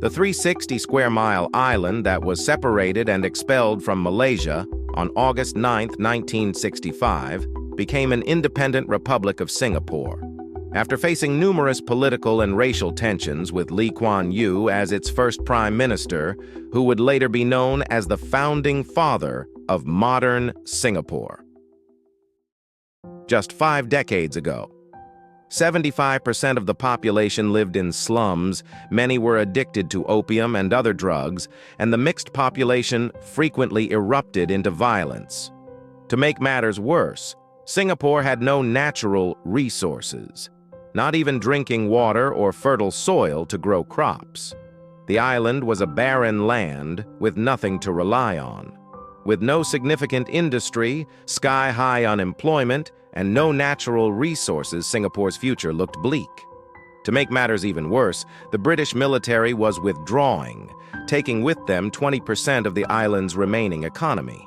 The 360-square-mile island that was separated and expelled from Malaysia on August 9, 1965, became an independent Republic of Singapore. After facing numerous political and racial tensions with Lee Kuan Yew as its first prime minister, who would later be known as the founding father of modern Singapore. Just 5 decades ago, 75% of the population lived in slums, many were addicted to opium and other drugs, and the mixed population frequently erupted into violence. To make matters worse, Singapore had no natural resources, not even drinking water or fertile soil to grow crops. The island was a barren land with nothing to rely on. With no significant industry, sky-high unemployment, and no natural resources, Singapore's future looked bleak. To make matters even worse, the British military was withdrawing, taking with them 20% of the island's remaining economy.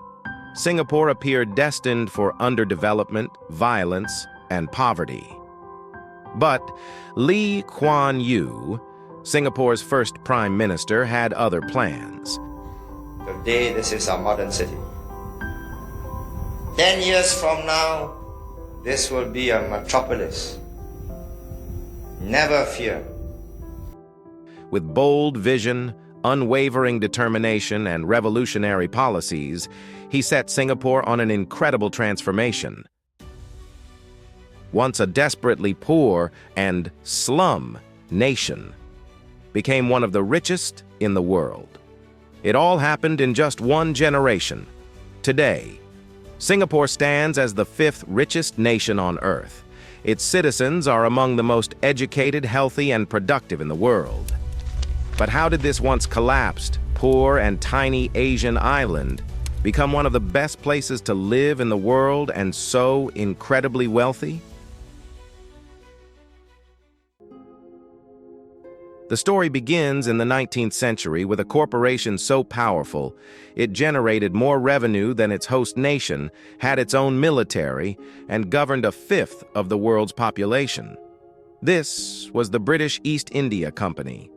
Singapore appeared destined for underdevelopment, violence, and poverty. But Lee Kuan Yew, Singapore's first prime minister, had other plans. Today, this is our modern city. 10 years from now, this will be a metropolis. Never fear. With bold vision, unwavering determination, and revolutionary policies, he set Singapore on an incredible transformation. Once a desperately poor and slum nation, became one of the richest in the world. It all happened in just one generation. Today, Singapore stands as the 5th richest nation on Earth. Its citizens are among the most educated, healthy, and productive in the world. But how did this once collapsed, poor, and tiny Asian island become one of the best places to live in the world and so incredibly wealthy? The story begins in the 19th century with a corporation so powerful it generated more revenue than its host nation, had its own military, and governed a fifth of the world's population. This was the British East India Company.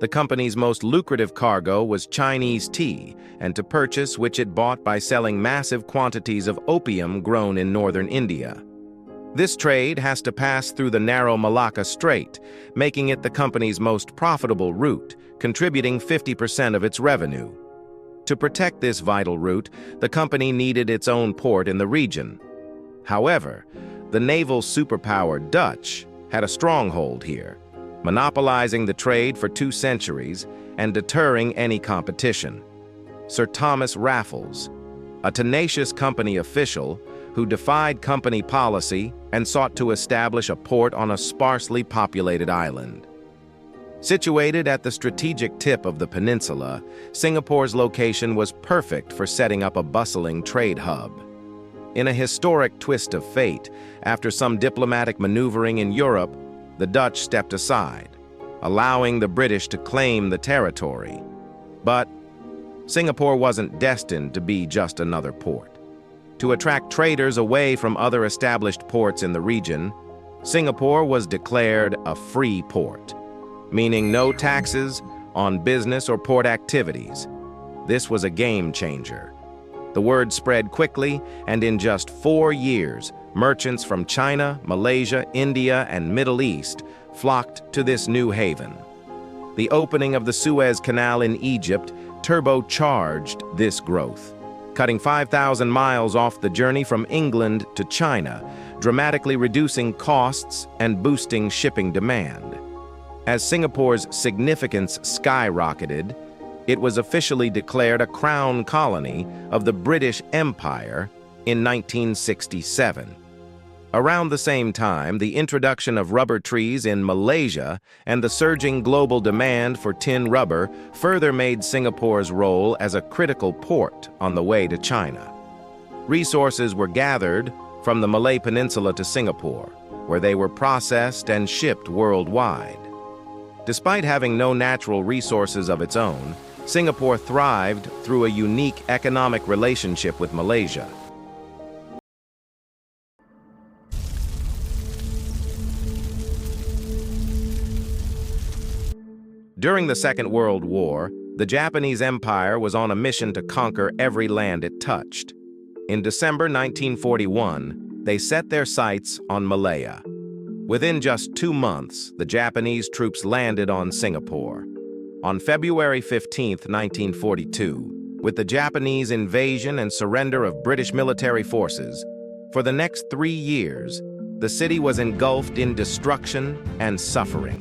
The company's most lucrative cargo was Chinese tea, and to purchase which it bought by selling massive quantities of opium grown in northern India. This trade has to pass through the narrow Malacca Strait, making it the company's most profitable route, contributing 50% of its revenue. To protect this vital route, the company needed its own port in the region. However, the naval superpower Dutch had a stronghold here, monopolizing the trade for 2 centuries and deterring any competition. Sir Thomas Raffles, a tenacious company official who defied company policy and sought to establish a port on a sparsely populated island. Situated at the strategic tip of the peninsula, Singapore's location was perfect for setting up a bustling trade hub. In a historic twist of fate, after some diplomatic maneuvering in Europe, the Dutch stepped aside, allowing the British to claim the territory. But Singapore wasn't destined to be just another port. To attract traders away from other established ports in the region, Singapore was declared a free port, meaning no taxes on business or port activities. This was a game changer. The word spread quickly, and in just 4 years, merchants from China, Malaysia, India, and Middle East flocked to this new haven. The opening of the Suez Canal in Egypt turbocharged this growth, cutting 5,000 miles off the journey from England to China, dramatically reducing costs and boosting shipping demand. As Singapore's significance skyrocketed, it was officially declared a crown colony of the British Empire in 1967. Around the same time, the introduction of rubber trees in Malaysia and the surging global demand for tin rubber further made Singapore's role as a critical port on the way to China. Resources were gathered from the Malay Peninsula to Singapore, where they were processed and shipped worldwide. Despite having no natural resources of its own, Singapore thrived through a unique economic relationship with Malaysia. During the Second World War, the Japanese Empire was on a mission to conquer every land it touched. In December 1941, they set their sights on Malaya. Within just 2 months, the Japanese troops landed on Singapore. On February 15, 1942, with the Japanese invasion and surrender of British military forces, for the next 3 years, the city was engulfed in destruction and suffering.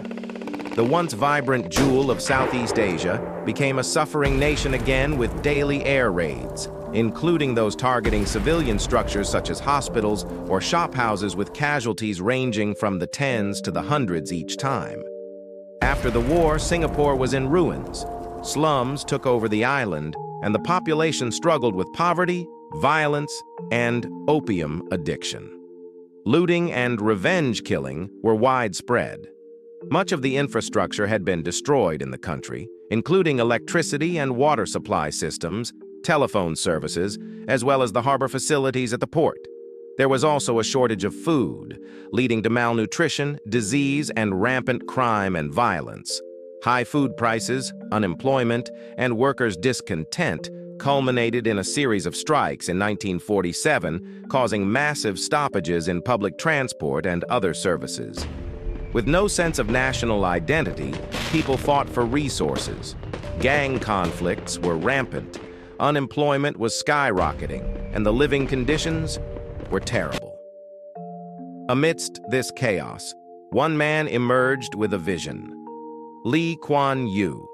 The once vibrant jewel of Southeast Asia became a suffering nation again with daily air raids, including those targeting civilian structures such as hospitals or shophouses with casualties ranging from the tens to the hundreds each time. After the war, Singapore was in ruins. Slums took over the island, and the population struggled with poverty, violence, and opium addiction. Looting and revenge killing were widespread. Much of the infrastructure had been destroyed in the country, including electricity and water supply systems, telephone services, as well as the harbor facilities at the port. There was also a shortage of food, leading to malnutrition, disease, and rampant crime and violence. High food prices, unemployment, and workers' discontent culminated in a series of strikes in 1947, causing massive stoppages in public transport and other services. With no sense of national identity, people fought for resources. Gang conflicts were rampant, unemployment was skyrocketing, and the living conditions were terrible. Amidst this chaos, one man emerged with a vision: Lee Kuan Yew.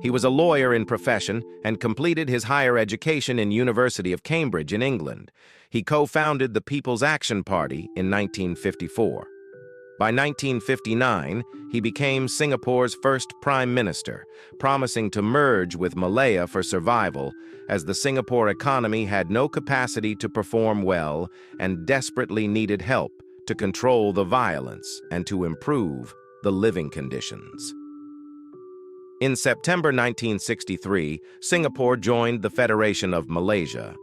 He was a lawyer in profession and completed his higher education in University of Cambridge in England. He co-founded the People's Action Party in 1954. By 1959, he became Singapore's first prime minister, promising to merge with Malaya for survival, as the Singapore economy had no capacity to perform well and desperately needed help to control the violence and to improve the living conditions. In September 1963, Singapore joined the Federation of Malaysia.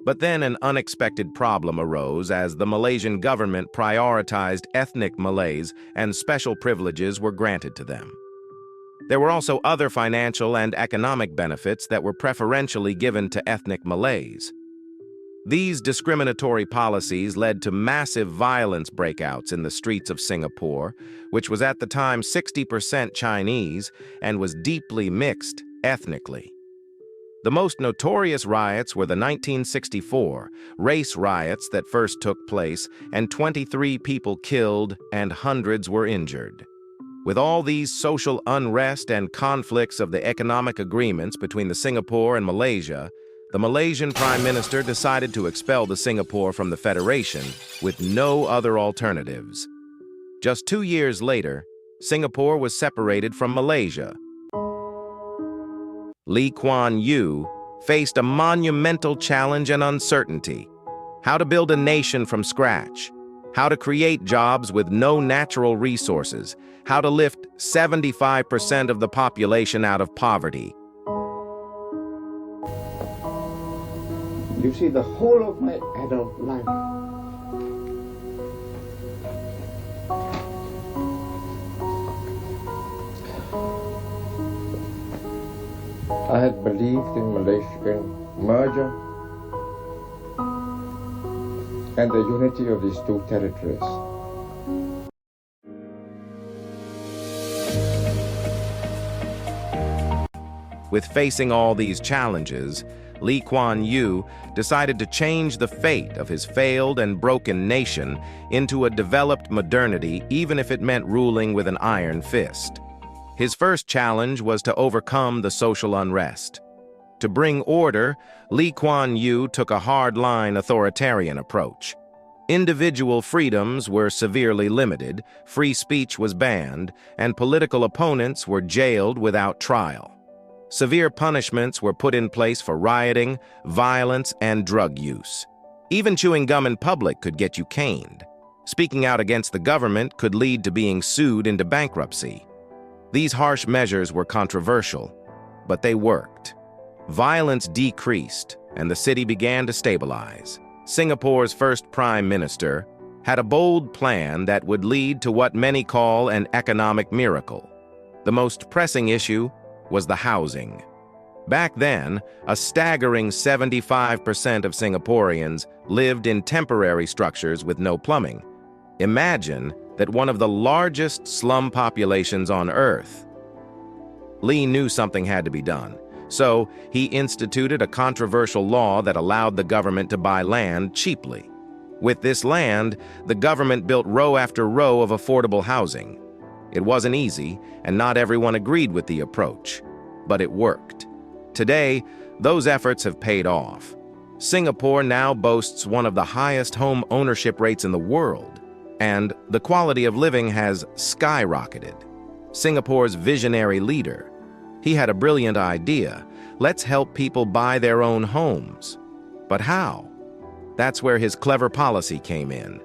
But then an unexpected problem arose as the Malaysian government prioritized ethnic Malays and special privileges were granted to them. There were also other financial and economic benefits that were preferentially given to ethnic Malays. These discriminatory policies led to massive violence breakouts in the streets of Singapore, which was at the time 60% Chinese and was deeply mixed ethnically. The most notorious riots were the 1964 race riots that first took place, and 23 people killed and hundreds were injured. With all these social unrest and conflicts of the economic agreements between the Singapore and Malaysia, the Malaysian Prime Minister decided to expel the Singapore from the Federation with no other alternatives. Just 2 years later, Singapore was separated from Malaysia. Lee Kuan Yew faced a monumental challenge and uncertainty: how to build a nation from scratch, how to create jobs with no natural resources, how to lift 75% of the population out of poverty. You see, the whole of my adult life, I had believed in Malaysian merger and the unity of these two territories. With facing all these challenges, Lee Kuan Yew decided to change the fate of his failed and broken nation into a developed modernity, even if it meant ruling with an iron fist. His first challenge was to overcome the social unrest. To bring order, Lee Kuan Yew took a hard-line authoritarian approach. Individual freedoms were severely limited, free speech was banned, and political opponents were jailed without trial. Severe punishments were put in place for rioting, violence, and drug use. Even chewing gum in public could get you caned. Speaking out against the government could lead to being sued into bankruptcy. These harsh measures were controversial, but they worked. Violence decreased, and the city began to stabilize. Singapore's first prime minister had a bold plan that would lead to what many call an economic miracle. The most pressing issue was the housing. Back then, a staggering 75% of Singaporeans lived in temporary structures with no plumbing. Imagine that one of the largest slum populations on Earth. Lee knew something had to be done, so he instituted a controversial law that allowed the government to buy land cheaply. With this land, the government built row after row of affordable housing. It wasn't easy, and not everyone agreed with the approach, but it worked. Today, those efforts have paid off. Singapore now boasts one of the highest home ownership rates in the world, and the quality of living has skyrocketed. Singapore's visionary leader, he had a brilliant idea. Let's help people buy their own homes. But how? That's where his clever policy came in.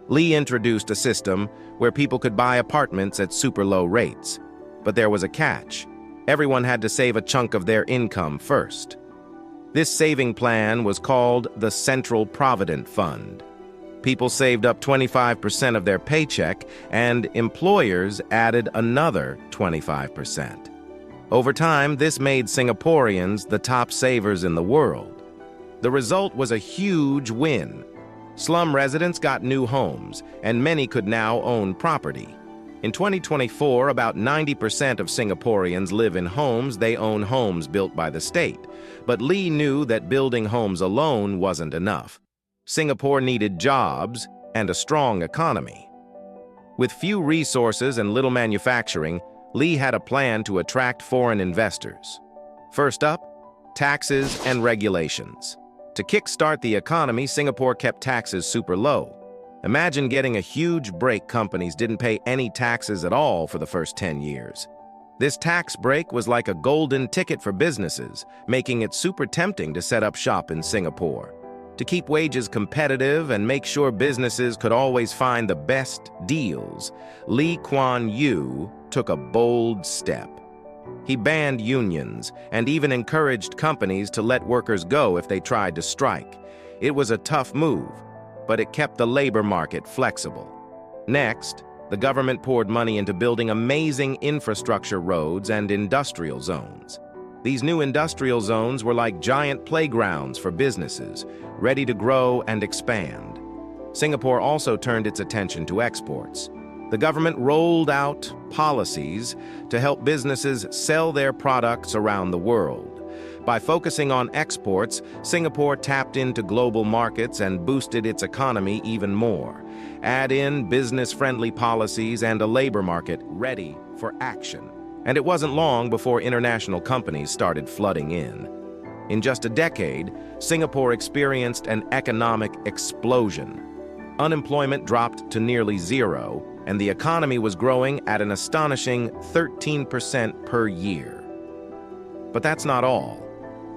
Lee introduced a system where people could buy apartments at super low rates. But there was a catch. Everyone had to save a chunk of their income first. This saving plan was called the Central Provident Fund. People saved up 25% of their paycheck, and employers added another 25%. Over time, this made Singaporeans the top savers in the world. The result was a huge win. Slum residents got new homes, and many could now own property. In 2024, about 90% of Singaporeans live in homes they own, homes built by the state. But Lee knew that building homes alone wasn't enough. Singapore needed jobs and a strong economy. With few resources and little manufacturing, Lee had a plan to attract foreign investors. First up, taxes and regulations. To kickstart the economy, Singapore kept taxes super low. Imagine getting a huge break. Companies didn't pay any taxes at all for the first 10 years. This tax break was like a golden ticket for businesses, making it super tempting to set up shop in Singapore. To keep wages competitive and make sure businesses could always find the best deals, Lee Kuan Yew took a bold step. He banned unions and even encouraged companies to let workers go if they tried to strike. It was a tough move, but it kept the labor market flexible. Next, the government poured money into building amazing infrastructure roads and industrial zones. These new industrial zones were like giant playgrounds for businesses, ready to grow and expand. Singapore also turned its attention to exports. The government rolled out policies to help businesses sell their products around the world. By focusing on exports, Singapore tapped into global markets and boosted its economy even more. Add in business-friendly policies and a labor market ready for action. And it wasn't long before international companies started flooding in. In just a decade, Singapore experienced an economic explosion. Unemployment dropped to nearly zero, and the economy was growing at an astonishing 13% per year. But that's not all.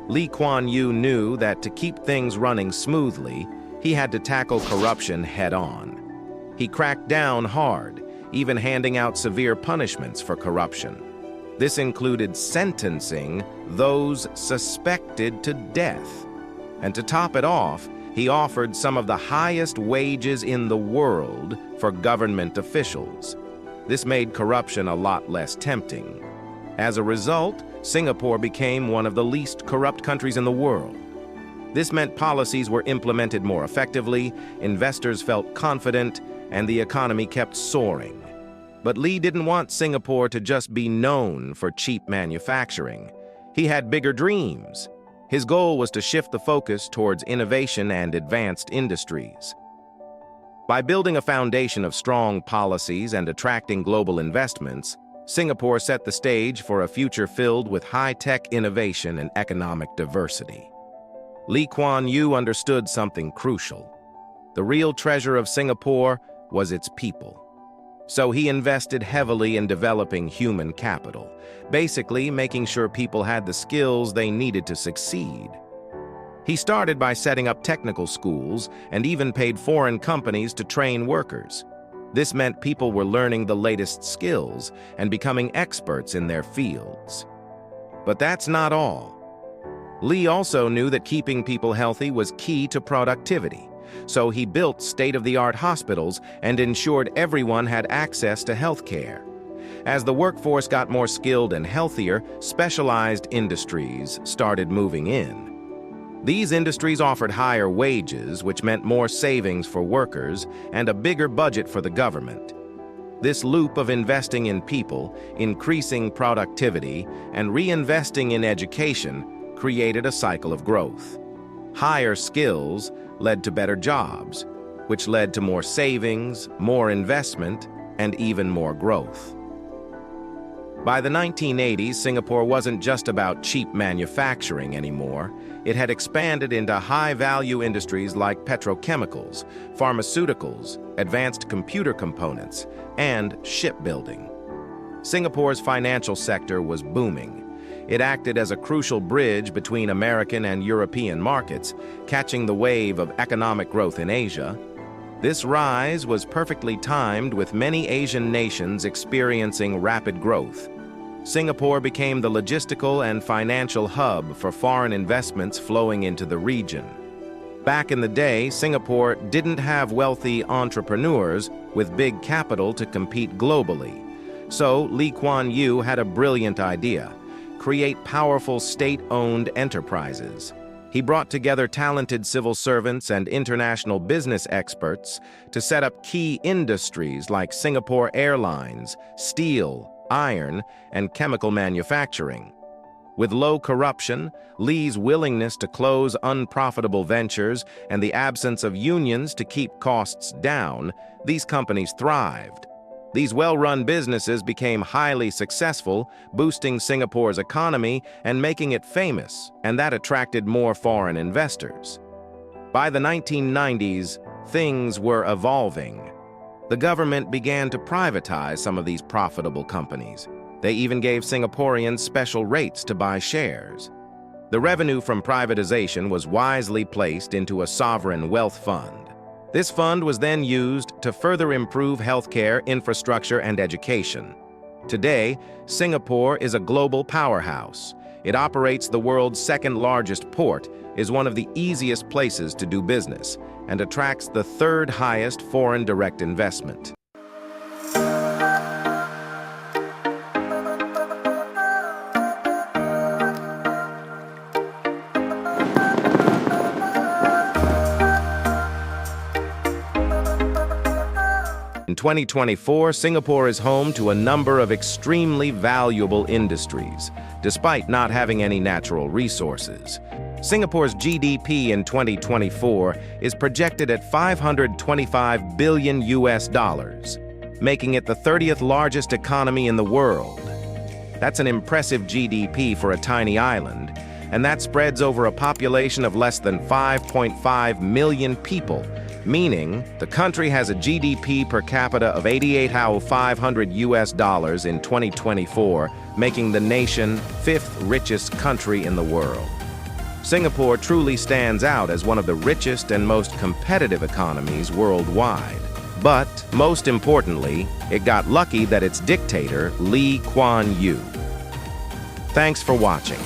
Lee Kuan Yew knew that to keep things running smoothly, he had to tackle corruption head-on. He cracked down hard, even handing out severe punishments for corruption. This included sentencing those suspected to death. And to top it off, he offered some of the highest wages in the world for government officials. This made corruption a lot less tempting. As a result, Singapore became one of the least corrupt countries in the world. This meant policies were implemented more effectively, investors felt confident, and the economy kept soaring. But Lee didn't want Singapore to just be known for cheap manufacturing. He had bigger dreams. His goal was to shift the focus towards innovation and advanced industries. By building a foundation of strong policies and attracting global investments, Singapore set the stage for a future filled with high-tech innovation and economic diversity. Lee Kuan Yew understood something crucial. The real treasure of Singapore was its people. So he invested heavily in developing human capital, basically making sure people had the skills they needed to succeed. He started by setting up technical schools and even paid foreign companies to train workers. This meant people were learning the latest skills and becoming experts in their fields. But that's not all. Lee also knew that keeping people healthy was key to productivity. So he built state-of-the-art hospitals and ensured everyone had access to health care. As the workforce got more skilled and healthier, specialized industries started moving in. These industries offered higher wages, which meant more savings for workers and a bigger budget for the government. This loop of investing in people, increasing productivity, and reinvesting in education created a cycle of growth. Higher skills led to better jobs, which led to more savings, more investment, and even more growth. By the 1980s, Singapore wasn't just about cheap manufacturing anymore. It had expanded into high-value industries like petrochemicals, pharmaceuticals, advanced computer components, and shipbuilding. Singapore's financial sector was booming. It acted as a crucial bridge between American and European markets, catching the wave of economic growth in Asia. This rise was perfectly timed with many Asian nations experiencing rapid growth. Singapore became the logistical and financial hub for foreign investments flowing into the region. Back in the day, Singapore didn't have wealthy entrepreneurs with big capital to compete globally. So Lee Kuan Yew had a brilliant idea: create powerful state-owned enterprises. He brought together talented civil servants and international business experts to set up key industries like Singapore Airlines, steel, iron, and chemical manufacturing. With low corruption, Lee's willingness to close unprofitable ventures, and the absence of unions to keep costs down, these companies thrived. These well-run businesses became highly successful, boosting Singapore's economy and making it famous, and that attracted more foreign investors. By the 1990s, things were evolving. The government began to privatize some of these profitable companies. They even gave Singaporeans special rates to buy shares. The revenue from privatization was wisely placed into a sovereign wealth fund. This fund was then used to further improve healthcare, infrastructure, and education. Today, Singapore is a global powerhouse. It operates the world's second-largest port, is one of the easiest places to do business, and attracts the third highest foreign direct investment. In 2024, Singapore is home to a number of extremely valuable industries, despite not having any natural resources. Singapore's GDP in 2024 is projected at $525 billion, making it the 30th largest economy in the world. That's an impressive GDP for a tiny island, and that spreads over a population of less than 5.5 million people, meaning the country has a GDP per capita of $88,500 in 2024, making the nation fifth richest country in the world. Singapore truly stands out as one of the richest and most competitive economies worldwide. But, most importantly, it got lucky that its dictator, Lee Kuan Yew. Thanks for watching.